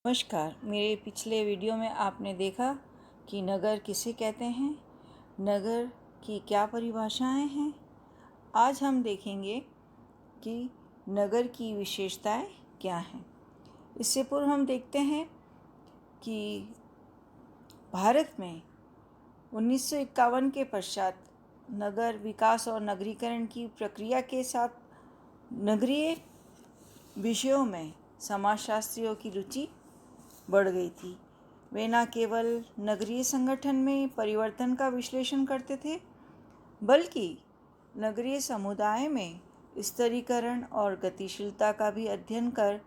नमस्कार। मेरे पिछले वीडियो में आपने देखा कि नगर किसे कहते हैं, नगर की क्या परिभाषाएं हैं। आज हम देखेंगे कि नगर की विशेषताएं क्या हैं। इससे पूर्व हम देखते हैं कि भारत में 1951 के पश्चात नगर विकास और नगरीकरण की प्रक्रिया के साथ नगरीय विषयों में समाजशास्त्रियों की रुचि बढ़ गई थी। वे न केवल नगरीय संगठन में परिवर्तन का विश्लेषण करते थे, बल्कि नगरीय समुदाय में स्तरीकरण और गतिशीलता का भी अध्ययन कर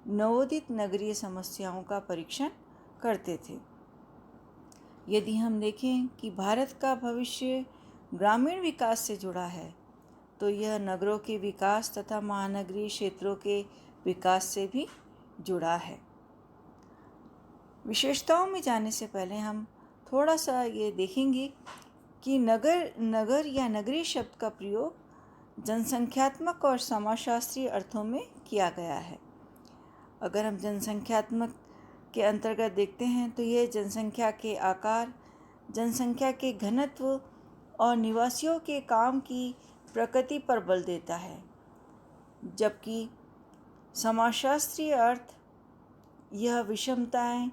नवोदित नगरीय समस्याओं का परीक्षण करते थे। यदि हम देखें कि भारत का भविष्य ग्रामीण विकास से जुड़ा है, तो यह नगरों के विकास तथा महानगरीय क्षेत्रों के विकास से भी जुड़ा है। विशेषताओं में जाने से पहले हम थोड़ा सा ये देखेंगे कि नगर या नगरीय शब्द का प्रयोग जनसंख्यात्मक और समाजशास्त्रीय अर्थों में किया गया है। अगर हम जनसंख्यात्मक के अंतर्गत देखते हैं तो यह जनसंख्या के आकार, जनसंख्या के घनत्व और निवासियों के काम की प्रकृति पर बल देता है, जबकि समाजशास्त्रीय अर्थ यह विषमताएं,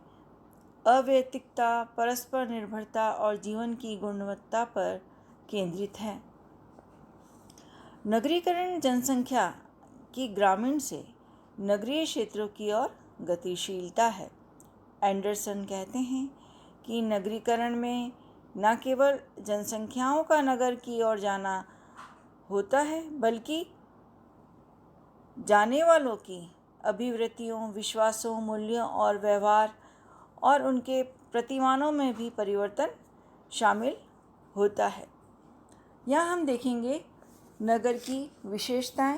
अवैयक्तिकता, परस्पर निर्भरता और जीवन की गुणवत्ता पर केंद्रित है। नगरीकरण जनसंख्या की ग्रामीण से नगरीय क्षेत्रों की ओर गतिशीलता है। एंडरसन कहते हैं कि नगरीकरण में न केवल जनसंख्याओं का नगर की ओर जाना होता है, बल्कि जाने वालों की अभिवृत्तियों, विश्वासों, मूल्यों और व्यवहार और उनके प्रतिमानों में भी परिवर्तन शामिल होता है। यहाँ हम देखेंगे नगर की विशेषताएं।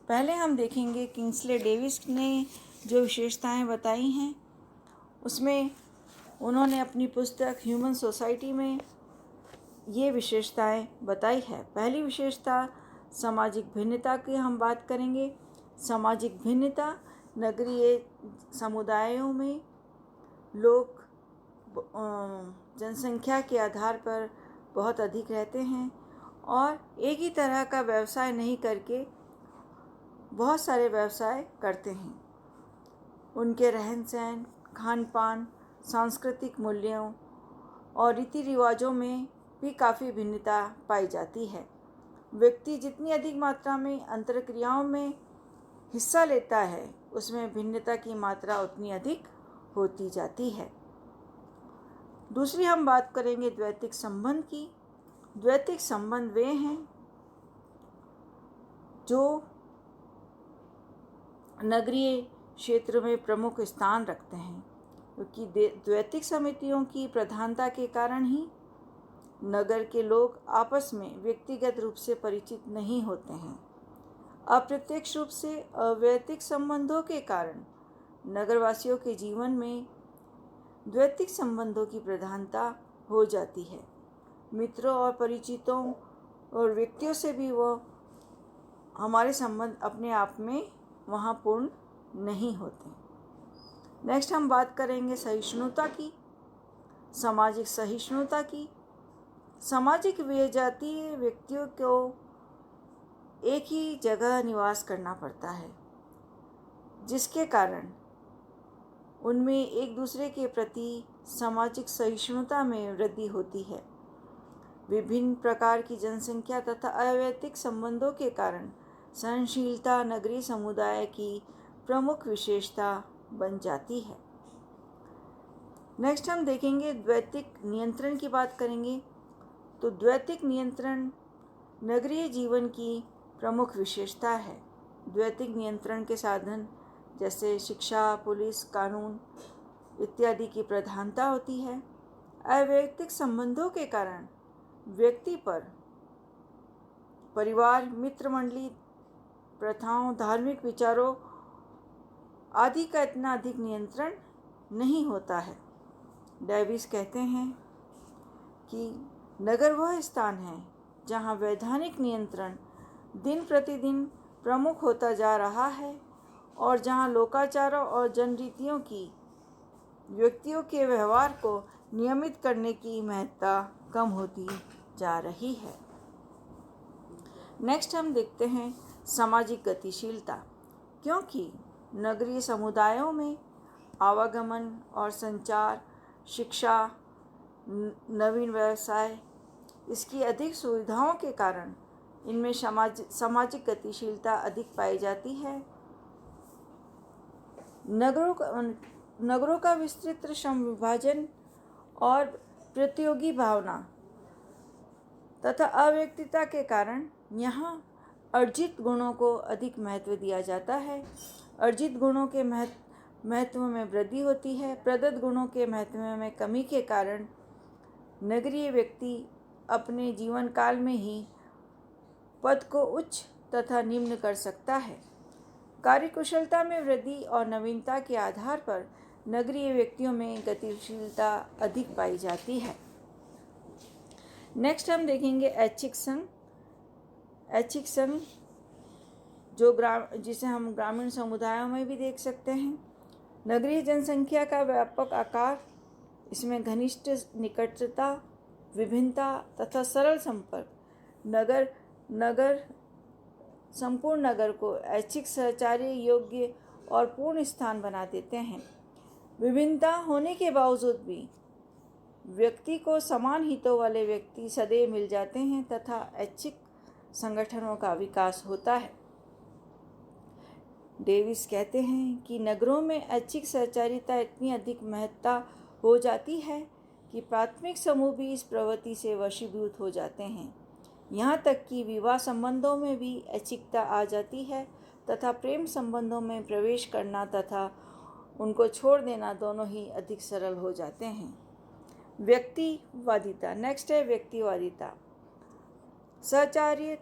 पहले हम देखेंगे किंग्सले डेविस ने जो विशेषताएं बताई हैं, उसमें उन्होंने अपनी पुस्तक ह्यूमन सोसाइटी में ये विशेषताएं बताई है। पहली विशेषता सामाजिक भिन्नता की हम बात करेंगे। सामाजिक भिन्नता नगरीय समुदायों में लोग जनसंख्या के आधार पर बहुत अधिक रहते हैं और एक ही तरह का व्यवसाय नहीं करके बहुत सारे व्यवसाय करते हैं। उनके रहन सहन, खान पान, सांस्कृतिक मूल्यों और रीति रिवाजों में भी काफ़ी भिन्नता पाई जाती है। व्यक्ति जितनी अधिक मात्रा में अंतरक्रियाओं में हिस्सा लेता है, उसमें भिन्नता की मात्रा उतनी अधिक होती जाती है। दूसरी हम बात करेंगे द्वैतिक संबंध की। द्वैतिक संबंध वे हैं जो नगरीय क्षेत्र में प्रमुख स्थान रखते हैं, क्योंकि द्वैतिक समितियों की प्रधानता के कारण ही नगर के लोग आपस में व्यक्तिगत रूप से परिचित नहीं होते हैं। अप्रत्यक्ष रूप से अवैयक्तिक संबंधों के कारण नगरवासियों के जीवन में द्वैतिक संबंधों की प्रधानता हो जाती है। मित्रों और परिचितों और व्यक्तियों से भी वो हमारे संबंध अपने आप में वहाँ पूर्ण नहीं होते। नेक्स्ट हम बात करेंगे सहिष्णुता की, सामाजिक सहिष्णुता की। सामाजिक विजातीय व्यक्तियों को एक ही जगह निवास करना पड़ता है, जिसके कारण उनमें एक दूसरे के प्रति सामाजिक सहिष्णुता में वृद्धि होती है। विभिन्न प्रकार की जनसंख्या तथा अवैयक्तिक संबंधों के कारण सहनशीलता नगरीय समुदाय की प्रमुख विशेषता बन जाती है। नेक्स्ट हम देखेंगे द्वैतिक नियंत्रण की बात करेंगे। तो द्वैतिक नियंत्रण नगरीय जीवन की प्रमुख विशेषता है। द्वैतिक नियंत्रण के साधन जैसे शिक्षा, पुलिस, कानून इत्यादि की प्रधानता होती है। अवैयक्तिक संबंधों के कारण व्यक्ति पर परिवार, मित्र मंडली, प्रथाओं, धार्मिक विचारों आदि का इतना अधिक नियंत्रण नहीं होता है। डेविस कहते हैं कि नगर वह स्थान है जहाँ वैधानिक नियंत्रण दिन प्रतिदिन प्रमुख होता जा रहा है और जहाँ लोकाचारों और जनरीतियों की व्यक्तियों के व्यवहार को नियमित करने की महत्ता कम होती जा रही है। नेक्स्ट हम देखते हैं सामाजिक गतिशीलता। क्योंकि नगरीय समुदायों में आवागमन और संचार, शिक्षा, नवीन व्यवसाय, इसकी अधिक सुविधाओं के कारण इनमें सामाजिक गतिशीलता अधिक पाई जाती है। नगरों का विस्तृत श्रम विभाजन और प्रतियोगी भावना तथा अव्यक्तता के कारण यहाँ अर्जित गुणों को अधिक महत्व दिया जाता है। अर्जित गुणों के महत्व में वृद्धि होती है। प्रदत्त गुणों के महत्व में कमी के कारण नगरीय व्यक्ति अपने जीवन काल में ही पद को उच्च तथा निम्न कर सकता है। कार्यकुशलता में वृद्धि और नवीनता के आधार पर नगरीय व्यक्तियों में गतिशीलता अधिक पाई जाती है। नेक्स्ट हम देखेंगे ऐच्छिक संघ। ऐच्छिक संघ जिसे हम ग्रामीण समुदायों में भी देख सकते हैं। नगरीय जनसंख्या का व्यापक आकार, इसमें घनिष्ठ निकटता, विभिन्नता तथा सरल संपर्क संपूर्ण नगर को ऐच्छिक सहचार्य योग्य और पूर्ण स्थान बना देते हैं। विभिन्नता होने के बावजूद भी व्यक्ति को समान हितों वाले व्यक्ति सदैव मिल जाते हैं तथा ऐच्छिक संगठनों का विकास होता है। डेविस कहते हैं कि नगरों में ऐच्छिक सहचारिता इतनी अधिक महत्ता हो जाती है कि प्राथमिक समूह भी इस प्रवृत्ति से वशीभूत हो जाते हैं। यहाँ तक कि विवाह संबंधों में भी ऐच्छिकता आ जाती है तथा प्रेम संबंधों में प्रवेश करना तथा उनको छोड़ देना दोनों ही अधिक सरल हो जाते हैं। व्यक्तिवादिता। नेक्स्ट है व्यक्तिवादिता। सहचार्य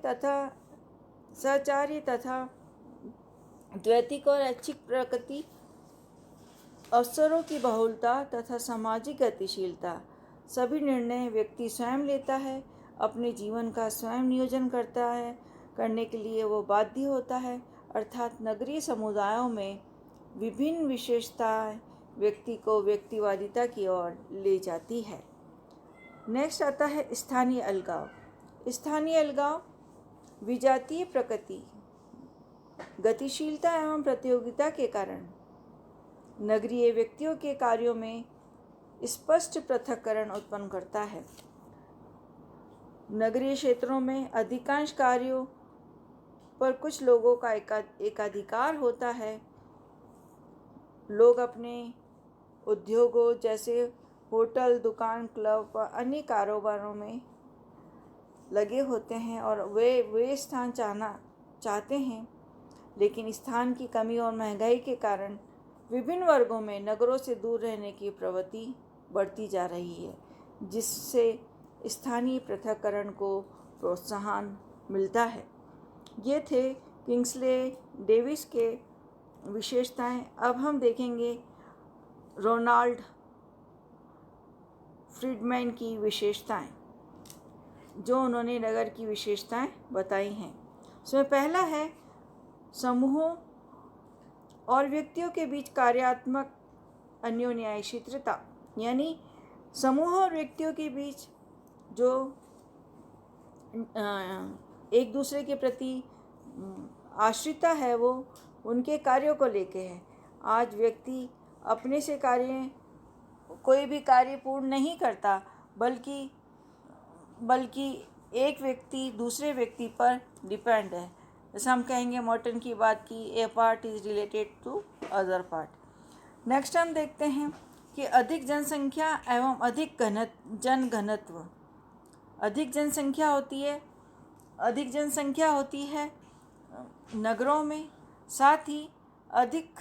तथा द्वैतिक और ऐच्छिक प्रकृति, अवसरों की बहुलता तथा सामाजिक गतिशीलता, सभी निर्णय व्यक्ति स्वयं लेता है, अपने जीवन का स्वयं नियोजन करने के लिए वो बाध्य होता है। अर्थात नगरीय समुदायों में विभिन्न विशेषताएं व्यक्ति को व्यक्तिवादिता की ओर ले जाती है। नेक्स्ट आता है स्थानीय अलगाव। स्थानीय अलगाव विजातीय प्रकृति, गतिशीलता एवं प्रतियोगिता के कारण नगरीय व्यक्तियों के कार्यों में स्पष्ट पृथक्करण उत्पन्न करता है। नगरीय क्षेत्रों में अधिकांश कार्यों पर कुछ लोगों का एकाधिकार होता है। लोग अपने उद्योगों जैसे होटल, दुकान, क्लब व अन्य कारोबारों में लगे होते हैं और वे स्थान चाहते हैं, लेकिन स्थान की कमी और महंगाई के कारण विभिन्न वर्गों में नगरों से दूर रहने की प्रवृत्ति बढ़ती जा रही है, जिससे स्थानीय पृथक्करण को प्रोत्साहन मिलता है। ये थे किंग्सले डेविस के विशेषताएं। अब हम देखेंगे रोनाल्ड फ्रीडमैन की विशेषताएं, जो उन्होंने नगर की विशेषताएं बताई हैं। उसमें पहला है समूहों और व्यक्तियों के बीच कार्यात्मक अन्योन्याश्रितता, यानी समूह और व्यक्तियों के बीच जो एक दूसरे के प्रति आश्रितता है वो उनके कार्यों को लेके है। आज व्यक्ति अपने से कोई भी कार्य पूर्ण नहीं करता, बल्कि एक व्यक्ति दूसरे व्यक्ति पर डिपेंड है। जैसे हम कहेंगे मॉर्टन की बात की, a part is related to other part. Next हम देखते हैं कि अधिक जनसंख्या एवं अधिक जनघनत्व। अधिक जनसंख्या होती है नगरों में, साथ ही अधिक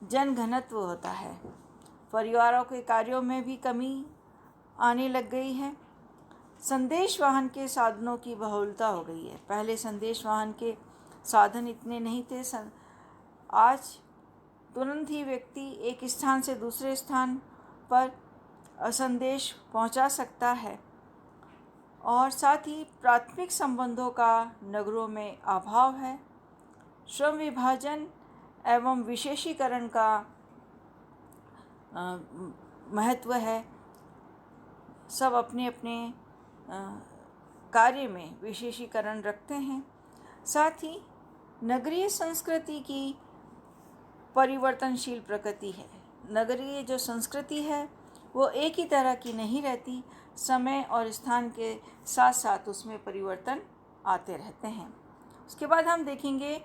जनघनत्व होता है। परिवारों के कार्यों में भी कमी आने लग गई है। संदेश वाहन के साधनों की बहुलता हो गई है। पहले संदेश वाहन के साधन इतने नहीं थे। आज तुरंत ही व्यक्ति एक स्थान से दूसरे स्थान पर संदेश पहुंचा सकता है, और साथ ही प्राथमिक संबंधों का नगरों में अभाव है। श्रम विभाजन एवं विशेषीकरण का महत्व है। सब अपने अपने कार्य में विशेषीकरण रखते हैं। साथ ही नगरीय संस्कृति की परिवर्तनशील प्रकृति है। नगरीय जो संस्कृति है वो एक ही तरह की नहीं रहती, समय और स्थान के साथ साथ उसमें परिवर्तन आते रहते हैं। उसके बाद हम देखेंगे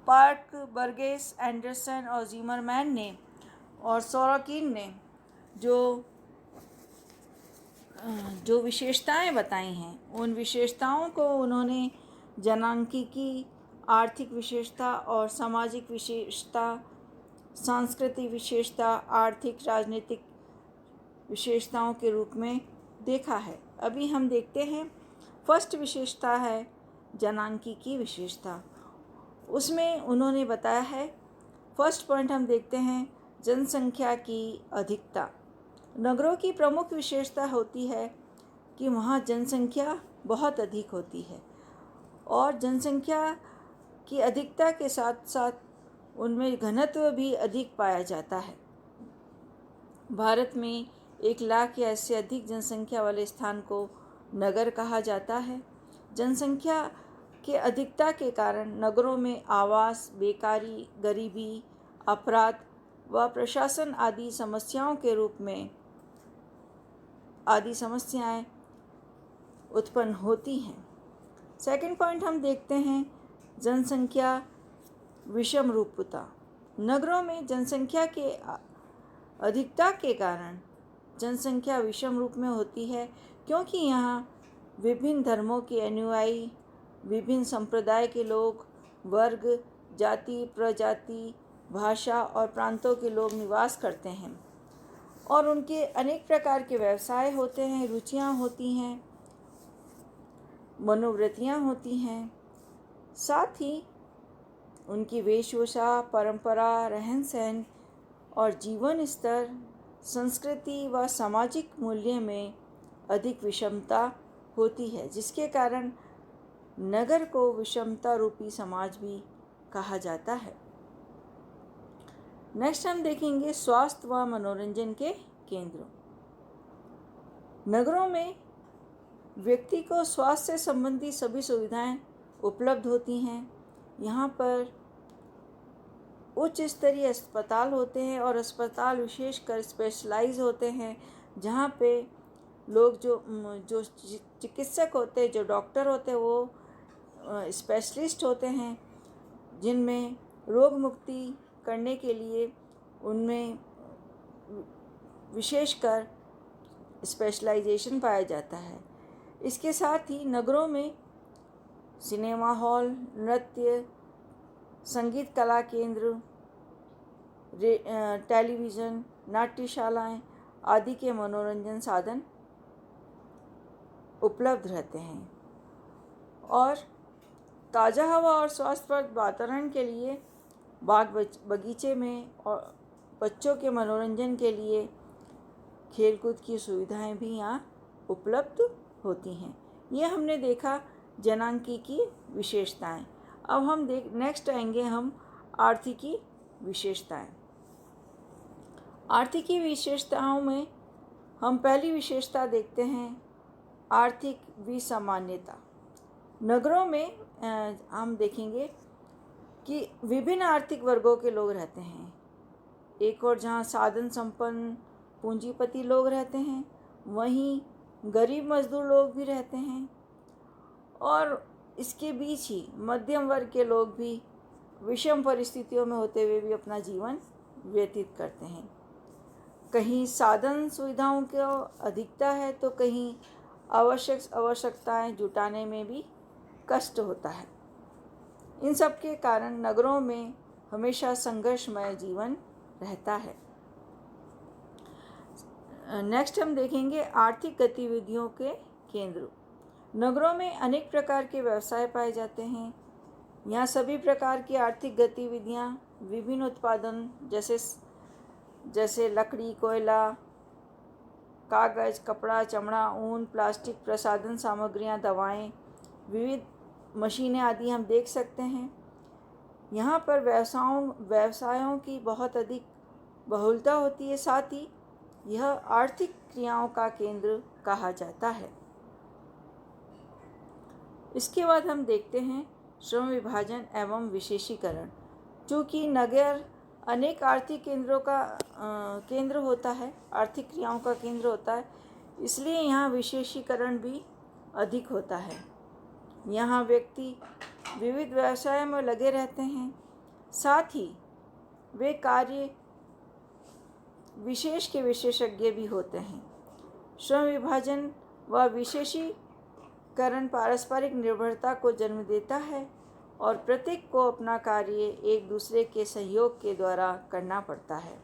पार्क, बर्गेस, एंडरसन और ज़िमरमैन ने और सोरोकिन ने जो विशेषताएं बताई हैं, उन विशेषताओं को उन्होंने जनांकीकी, आर्थिक विशेषता और सामाजिक विशेषता, सांस्कृतिक विशेषता, आर्थिक राजनीतिक विशेषताओं के रूप में देखा है। अभी हम देखते हैं फर्स्ट विशेषता है जनांकीकी विशेषता। उसमें उन्होंने बताया है, फर्स्ट पॉइंट हम देखते हैं जनसंख्या की अधिकता। नगरों की प्रमुख विशेषता होती है कि वहाँ जनसंख्या बहुत अधिक होती है और जनसंख्या की अधिकता के साथ साथ उनमें घनत्व भी अधिक पाया जाता है। भारत में 1 लाख या इससे अधिक जनसंख्या वाले स्थान को नगर कहा जाता है। जनसंख्या के अधिकता के कारण नगरों में आवास, बेकारी, गरीबी, अपराध व प्रशासन आदि समस्याएं उत्पन्न होती हैं। सेकंड पॉइंट हम देखते हैं जनसंख्या विषम रूपता। नगरों में जनसंख्या के अधिकता के कारण जनसंख्या विषम रूप में होती है, क्योंकि यहाँ विभिन्न धर्मों के अनुयायी, विभिन्न संप्रदाय के लोग, वर्ग, जाति, प्रजाति, भाषा और प्रांतों के लोग निवास करते हैं और उनके अनेक प्रकार के व्यवसाय होते हैं, रुचियाँ होती हैं, मनोवृत्तियाँ होती हैं। साथ ही उनकी वेशभूषा, परंपरा, रहन सहन और जीवन स्तर, संस्कृति व सामाजिक मूल्य में अधिक विषमता होती है, जिसके कारण नगर को विषमता रूपी समाज भी कहा जाता है। नेक्स्ट हम देखेंगे स्वास्थ्य व मनोरंजन के केंद्र। नगरों में व्यक्ति को स्वास्थ्य से संबंधी सभी सुविधाएं उपलब्ध होती हैं। यहाँ पर उच्च स्तरीय अस्पताल होते हैं और अस्पताल विशेषकर स्पेशलाइज होते हैं, जहाँ पे लोग जो चिकित्सक होते हैं, जो डॉक्टर होते हैं, वो स्पेशलिस्ट होते हैं, जिनमें रोग मुक्ति करने के लिए उनमें विशेषकर स्पेशलाइजेशन पाया जाता है। इसके साथ ही नगरों में सिनेमा हॉल, नृत्य, संगीत कला केंद्र, टेलीविज़न, नाट्यशालाएं आदि के मनोरंजन साधन उपलब्ध रहते हैं और ताज़ा हवा और स्वास्थ्यप्रद वातावरण के लिए बाग बगीचे में और बच्चों के मनोरंजन के लिए खेलकूद की सुविधाएं भी यहाँ उपलब्ध होती हैं। ये हमने देखा जनांकीकी विशेषताएं। अब हम नेक्स्ट आएंगे हम आर्थिकी विशेषताएं। आर्थिकी विशेषताओं में हम पहली विशेषता देखते हैं आर्थिक विसामान्यता। नगरों में हम देखेंगे कि विभिन्न आर्थिक वर्गों के लोग रहते हैं। एक और जहाँ साधन संपन्न पूंजीपति लोग रहते हैं, वहीं गरीब मजदूर लोग भी रहते हैं और इसके बीच ही मध्यम वर्ग के लोग भी विषम परिस्थितियों में होते हुए भी अपना जीवन व्यतीत करते हैं। कहीं साधन सुविधाओं की अधिकता है तो कहीं आवश्यकताएं जुटाने में भी कष्ट होता है। इन सब के कारण नगरों में हमेशा संघर्षमय जीवन रहता है। नेक्स्ट हम देखेंगे आर्थिक गतिविधियों के केंद्र। नगरों में अनेक प्रकार के व्यवसाय पाए जाते हैं। यहाँ सभी प्रकार की आर्थिक गतिविधियाँ विभिन्न उत्पादन जैसे लकड़ी, कोयला, कागज़, कपड़ा, चमड़ा, ऊन, प्लास्टिक, प्रसाधन सामग्रियाँ, दवाएं, विविध मशीनें आदि हम देख सकते हैं। यहाँ पर व्यवसायों की बहुत अधिक बहुलता होती है। साथ ही यह आर्थिक क्रियाओं का केंद्र कहा जाता है। इसके बाद हम देखते हैं श्रम विभाजन एवं विशेषीकरण। चूँकि नगर अनेक आर्थिक केंद्रों का केंद्र होता है, आर्थिक क्रियाओं का केंद्र होता है, इसलिए यहाँ विशेषीकरण भी अधिक होता है। यहाँ व्यक्ति विविध व्यवसायों में लगे रहते हैं। साथ ही वे कार्य विशेष के विशेषज्ञ भी होते हैं। श्रम विभाजन व विशेषीकरण पारस्परिक निर्भरता को जन्म देता है और प्रत्येक को अपना कार्य एक दूसरे के सहयोग के द्वारा करना पड़ता है।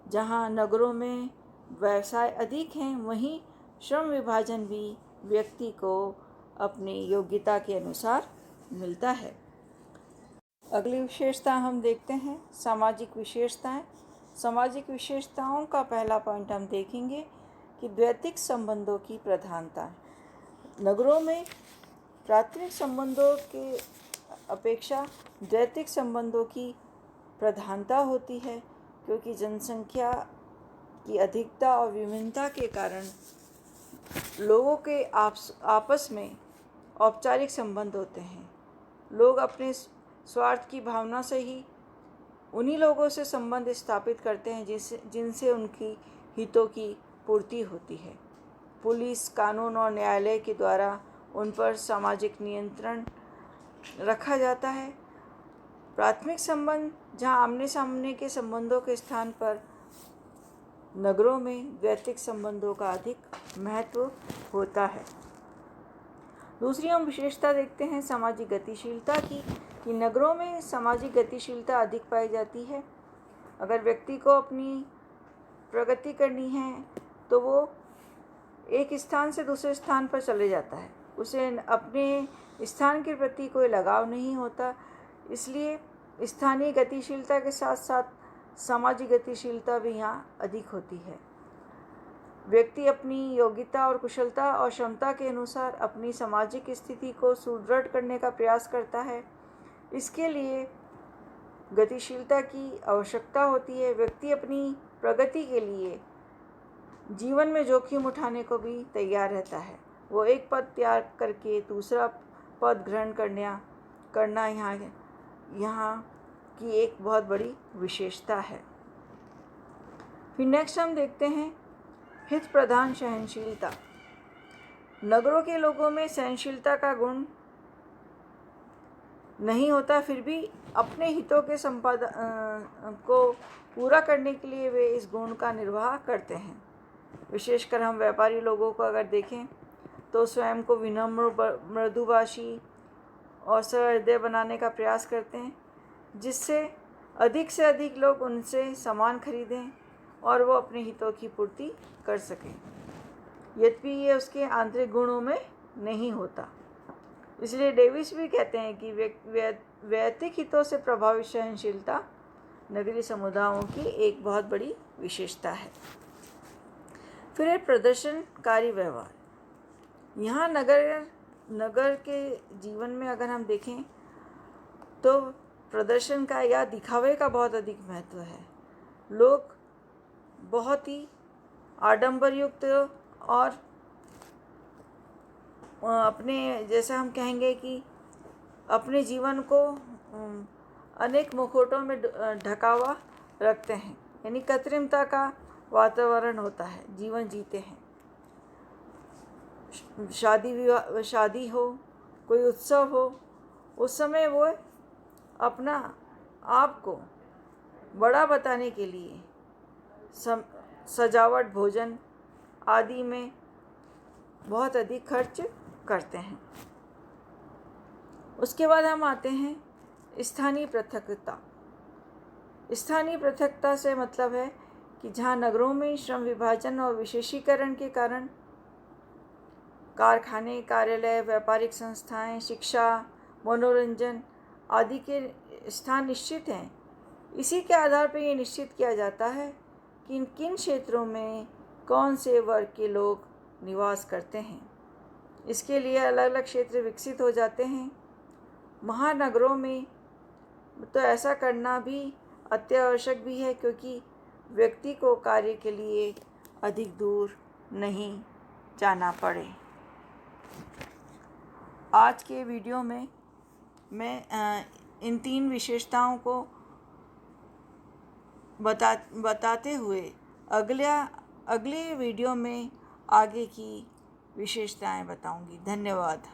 जहाँ नगरों में व्यवसाय अधिक हैं, वहीं श्रम विभाजन भी व्यक्ति को अपनी योग्यता के अनुसार मिलता है। अगली विशेषता हम देखते हैं सामाजिक विशेषताएं। सामाजिक विशेषताओं का पहला पॉइंट हम देखेंगे कि द्वैतिक संबंधों की प्रधानता। नगरों में प्राथमिक संबंधों के अपेक्षा द्वैतिक संबंधों की प्रधानता होती है, क्योंकि जनसंख्या की अधिकता और विभिन्नता के कारण लोगों के आपस में औपचारिक संबंध होते हैं। लोग अपने स्वार्थ की भावना से ही उन्हीं लोगों से संबंध स्थापित करते हैं जिनसे उनकी हितों की पूर्ति होती है। पुलिस, कानून और न्यायालय के द्वारा उन पर सामाजिक नियंत्रण रखा जाता है। प्राथमिक संबंध जहाँ आमने सामने के संबंधों के स्थान पर नगरों में द्वैतिक संबंधों का अधिक महत्व होता है। दूसरी हम विशेषता देखते हैं सामाजिक गतिशीलता की, कि नगरों में सामाजिक गतिशीलता अधिक पाई जाती है। अगर व्यक्ति को अपनी प्रगति करनी है तो वो एक स्थान से दूसरे स्थान पर चले जाता है। उसे अपने स्थान के प्रति कोई लगाव नहीं होता, इसलिए स्थानीय गतिशीलता के साथ साथ सामाजिक गतिशीलता भी यहाँ अधिक होती है। व्यक्ति अपनी योग्यता और कुशलता और क्षमता के अनुसार अपनी सामाजिक स्थिति को सुदृढ़ करने का प्रयास करता है। इसके लिए गतिशीलता की आवश्यकता होती है। व्यक्ति अपनी प्रगति के लिए जीवन में जोखिम उठाने को भी तैयार रहता है। वो एक पद त्याग करके दूसरा पद ग्रहण करना यहाँ की एक बहुत बड़ी विशेषता है। फिर नेक्स्ट हम देखते हैं हित प्रधान सहनशीलता। नगरों के लोगों में सहनशीलता का गुण नहीं होता, फिर भी अपने हितों के को पूरा करने के लिए वे इस गुण का निर्वाह करते हैं। विशेषकर हम व्यापारी लोगों को अगर देखें तो स्वयं को विनम्र, मृदुभाषी और सहृदय बनाने का प्रयास करते हैं, जिससे अधिक से अधिक लोग उनसे सामान खरीदें और वो अपने हितों की पूर्ति कर सकें। यद्यपि ये उसके आंतरिक गुणों में नहीं होता। इसलिए डेविस भी कहते हैं कि वैयक्तिक हितों से प्रभावित सहनशीलता नगरीय समुदायों की एक बहुत बड़ी विशेषता है। फिर है प्रदर्शनकारी व्यवहार। यहाँ नगर के जीवन में अगर हम देखें तो प्रदर्शन का या दिखावे का बहुत अधिक महत्व है। लोग बहुत ही आडंबरयुक्त और अपने, जैसा हम कहेंगे कि अपने जीवन को अनेक मुखौटों में ढका हुआ रखते हैं, यानी कृत्रिमता का वातावरण होता है, जीवन जीते हैं। शादी हो, कोई उत्सव हो, उस समय वो अपना आप को बड़ा बताने के लिए सजावट, भोजन आदि में बहुत अधिक खर्च करते हैं। उसके बाद हम आते हैं स्थानीय पृथकता। स्थानीय पृथकता से मतलब है कि जहाँ नगरों में श्रम विभाजन और विशेषीकरण के कारण कारखाने, कार्यालय, व्यापारिक संस्थाएं, शिक्षा, मनोरंजन आदि के स्थान निश्चित हैं। इसी के आधार पर ये निश्चित किया जाता है कि किन क्षेत्रों में कौन से वर्ग के लोग निवास करते हैं। इसके लिए अलग अलग क्षेत्र विकसित हो जाते हैं। महानगरों में तो ऐसा करना भी अत्यावश्यक भी है, क्योंकि व्यक्ति को कार्य के लिए अधिक दूर नहीं जाना पड़े। आज के वीडियो में मैं इन 3 विशेषताओं को बताते हुए अगले वीडियो में आगे की विशेषताएं बताऊंगी। धन्यवाद।